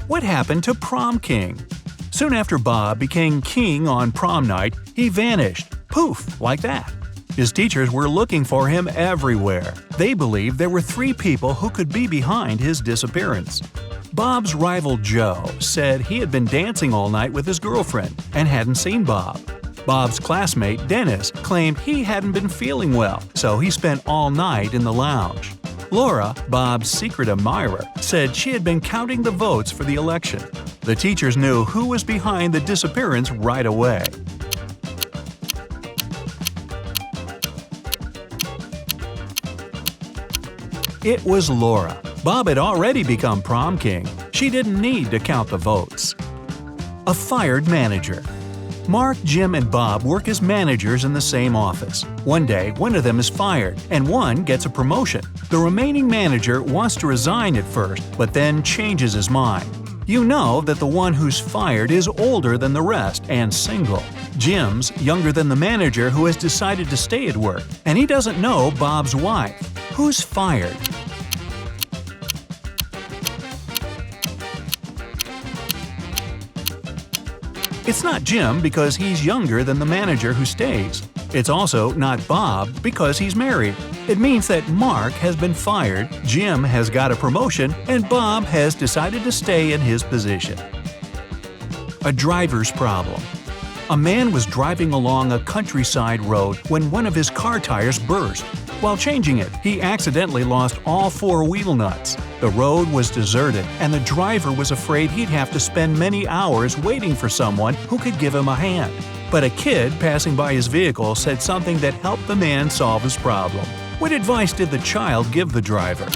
What happened to prom king? Soon after Bob became king on prom night, he vanished. Poof, like that. His teachers were looking for him everywhere. They believed there were 3 people who could be behind his disappearance. Bob's rival Joe said he had been dancing all night with his girlfriend and hadn't seen Bob. Bob's classmate Dennis claimed he hadn't been feeling well, so he spent all night in the lounge. Laura, Bob's secret admirer, said she had been counting the votes for the election. The teachers knew who was behind the disappearance right away. It was Laura. Bob had already become prom king. She didn't need to count the votes. A fired manager. Mark, Jim, and Bob work as managers in the same office. One day, one of them is fired, and one gets a promotion. The remaining manager wants to resign at first, but then changes his mind. You know that the one who's fired is older than the rest and single. Jim's younger than the manager who has decided to stay at work, and he doesn't know Bob's wife. Who's fired? It's not Jim because he's younger than the manager who stays. It's also not Bob because he's married. It means that Mark has been fired, Jim has got a promotion, and Bob has decided to stay in his position. A driver's problem. A man was driving along a countryside road when one of his car tires burst. While changing it, he accidentally lost all 4 wheel nuts. The road was deserted, and the driver was afraid he'd have to spend many hours waiting for someone who could give him a hand. But a kid passing by his vehicle said something that helped the man solve his problem. What advice did the child give the driver?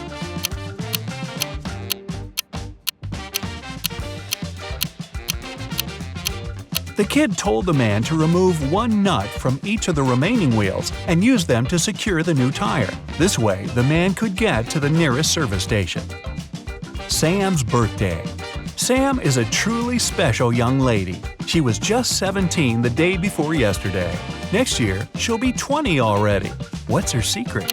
The kid told the man to remove 1 nut from each of the remaining wheels and use them to secure the new tire. This way, the man could get to the nearest service station. Sam's birthday. Sam is a truly special young lady. She was just 17 the day before yesterday. Next year, she'll be 20 already. What's her secret?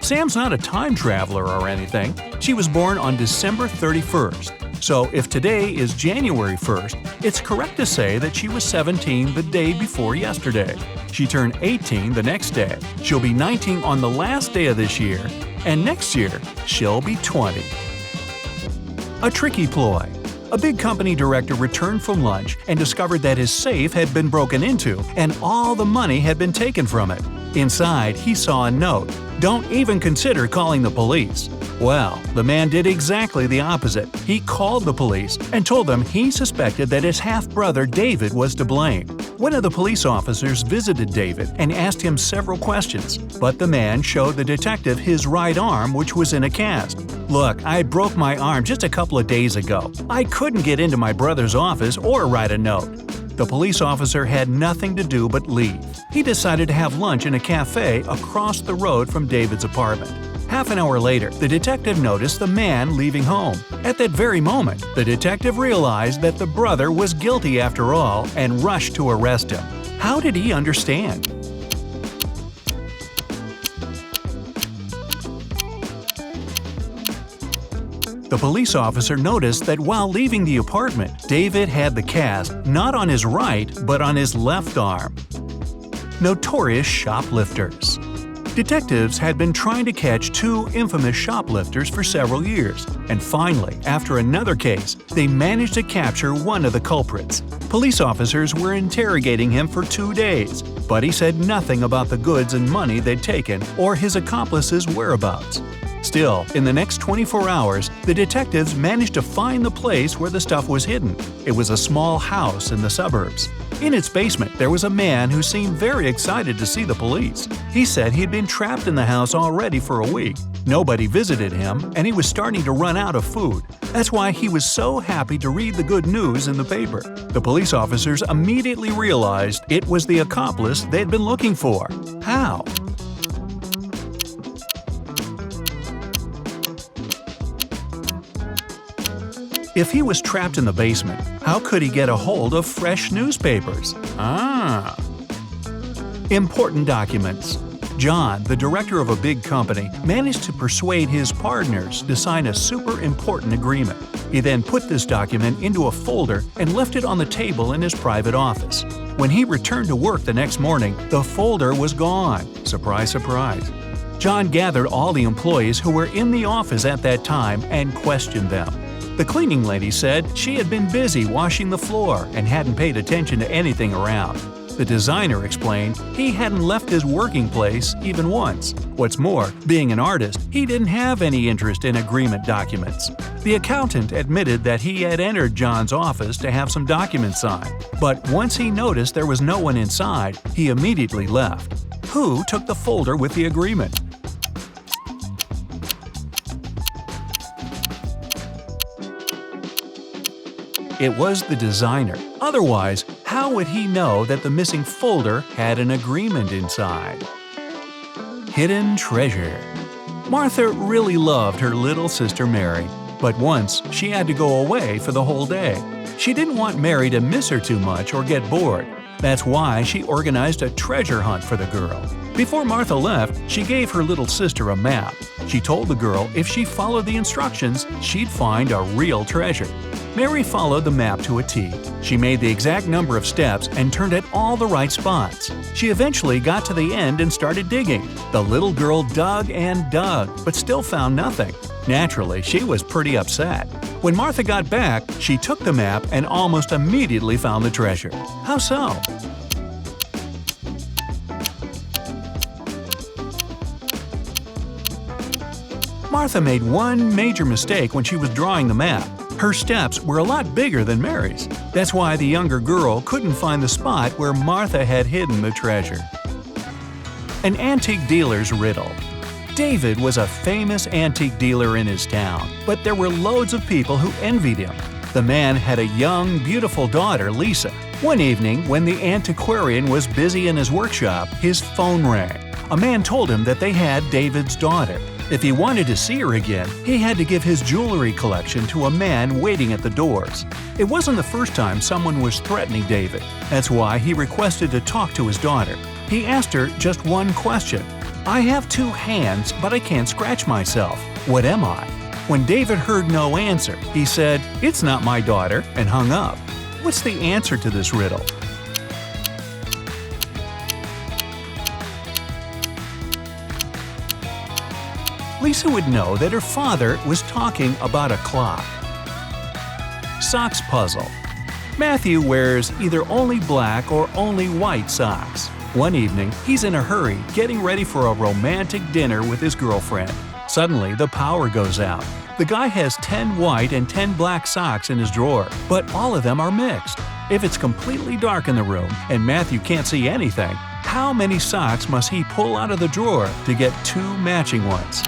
Sam's not a time traveler or anything. She was born on December 31st. So if today is January 1st, it's correct to say that she was 17 the day before yesterday. She turned 18 the next day. She'll be 19 on the last day of this year, and next year, she'll be 20. A tricky ploy. A big company director returned from lunch and discovered that his safe had been broken into and all the money had been taken from it. Inside, he saw a note, "Don't even consider calling the police." Well, the man did exactly the opposite. He called the police and told them he suspected that his half-brother David was to blame. One of the police officers visited David and asked him several questions, but the man showed the detective his right arm, which was in a cast. "Look, I broke my arm just a couple of days ago. I couldn't get into my brother's office or write a note." The police officer had nothing to do but leave. He decided to have lunch in a cafe across the road from David's apartment. Half an hour later, the detective noticed the man leaving home. At that very moment, the detective realized that the brother was guilty after all and rushed to arrest him. How did he understand? The police officer noticed that while leaving the apartment, David had the cast not on his right but on his left arm. Notorious shoplifters. Detectives had been trying to catch 2 infamous shoplifters for several years, and finally, after another case, they managed to capture one of the culprits. Police officers were interrogating him for 2 days, but he said nothing about the goods and money they'd taken or his accomplices' whereabouts. Still, in the next 24 hours, the detectives managed to find the place where the stuff was hidden. It was a small house in the suburbs. In its basement, there was a man who seemed very excited to see the police. He said he'd been trapped in the house already for a week. Nobody visited him, and he was starting to run out of food. That's why he was so happy to read the good news in the paper. The police officers immediately realized it was the accomplice they'd been looking for. How? If he was trapped in the basement, how could he get a hold of fresh newspapers? Important documents. John, the director of a big company, managed to persuade his partners to sign a super important agreement. He then put this document into a folder and left it on the table in his private office. When he returned to work the next morning, the folder was gone. Surprise, surprise. John gathered all the employees who were in the office at that time and questioned them. The cleaning lady said she had been busy washing the floor and hadn't paid attention to anything around. The designer explained he hadn't left his working place even once. What's more, being an artist, he didn't have any interest in agreement documents. The accountant admitted that he had entered John's office to have some documents signed, but once he noticed there was no one inside, he immediately left. Who took the folder with the agreement? It was the designer. Otherwise, how would he know that the missing folder had an agreement inside? Hidden treasure. Martha really loved her little sister Mary, but once she had to go away for the whole day. She didn't want Mary to miss her too much or get bored. That's why she organized a treasure hunt for the girl. Before Martha left, she gave her little sister a map. She told the girl if she followed the instructions, she'd find a real treasure. Mary followed the map to a T. She made the exact number of steps and turned at all the right spots. She eventually got to the end and started digging. The little girl dug and dug, but still found nothing. Naturally, she was pretty upset. When Martha got back, she took the map and almost immediately found the treasure. How so? Martha made one major mistake when she was drawing the map. Her steps were a lot bigger than Mary's. That's why the younger girl couldn't find the spot where Martha had hidden the treasure. An antique dealer's riddle. David was a famous antique dealer in his town, but there were loads of people who envied him. The man had a young, beautiful daughter, Lisa. One evening, when the antiquarian was busy in his workshop, his phone rang. A man told him that they had David's daughter. If he wanted to see her again, he had to give his jewelry collection to a man waiting at the doors. It wasn't the first time someone was threatening David. That's why he requested to talk to his daughter. He asked her just one question. "I have 2 hands, but I can't scratch myself. What am I?" When David heard no answer, he said, "It's not my daughter," and hung up. What's the answer to this riddle? Lisa would know that her father was talking about a clock. Socks puzzle. Matthew wears either only black or only white socks. One evening, he's in a hurry, getting ready for a romantic dinner with his girlfriend. Suddenly, the power goes out. The guy has 10 white and 10 black socks in his drawer, but all of them are mixed. If it's completely dark in the room and Matthew can't see anything, how many socks must he pull out of the drawer to get 2 matching ones?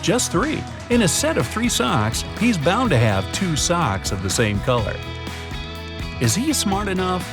Just 3. In a set of 3 socks, he's bound to have 2 socks of the same color. Is he smart enough?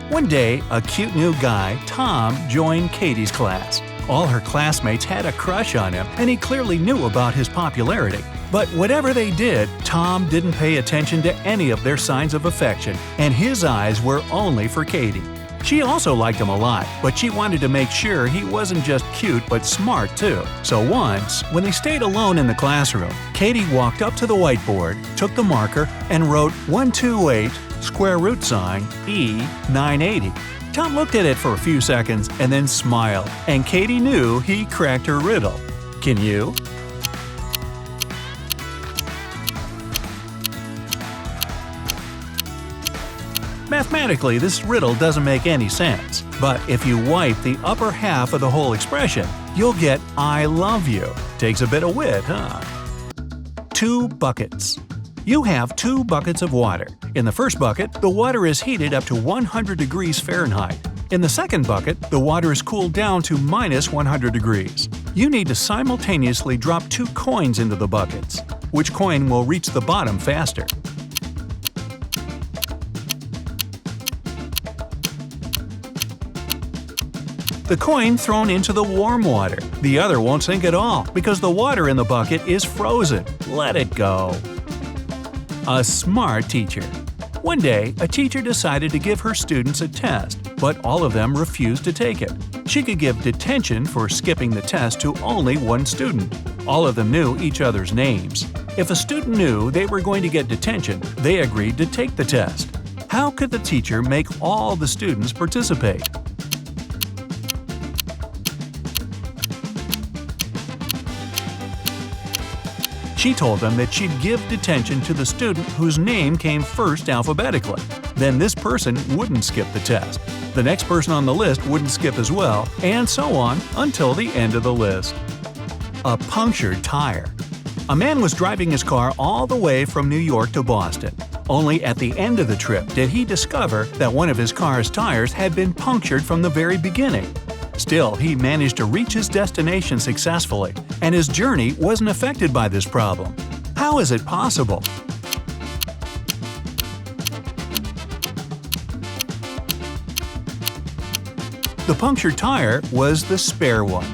One day, a cute new guy, Tom, joined Katie's class. All her classmates had a crush on him, and he clearly knew about his popularity. But whatever they did, Tom didn't pay attention to any of their signs of affection, and his eyes were only for Katie. She also liked him a lot, but she wanted to make sure he wasn't just cute but smart too. So once, when they stayed alone in the classroom, Katie walked up to the whiteboard, took the marker, and wrote 128 square root sign E 980. Tom looked at it for a few seconds and then smiled, and Katie knew he cracked her riddle. Can you? Mathematically, this riddle doesn't make any sense, but if you wipe the upper half of the whole expression, you'll get I love you. Takes a bit of wit, huh? 2 buckets. You have 2 buckets of water. In the first bucket, the water is heated up to 100 degrees Fahrenheit. In the second bucket, the water is cooled down to minus 100 degrees. You need to simultaneously drop 2 coins into the buckets. Which coin will reach the bottom faster? The coin thrown into the warm water. The other won't sink at all because the water in the bucket is frozen. Let it go. A smart teacher. One day, a teacher decided to give her students a test, but all of them refused to take it. She could give detention for skipping the test to only one student. All of them knew each other's names. If a student knew they were going to get detention, they agreed to take the test. How could the teacher make all the students participate? She told them that she'd give detention to the student whose name came first alphabetically. Then this person wouldn't skip the test. The next person on the list wouldn't skip as well, and so on until the end of the list. A punctured tire. A man was driving his car all the way from New York to Boston. Only at the end of the trip did he discover that one of his car's tires had been punctured from the very beginning. Still, he managed to reach his destination successfully, and his journey wasn't affected by this problem. How is it possible? The punctured tire was the spare one.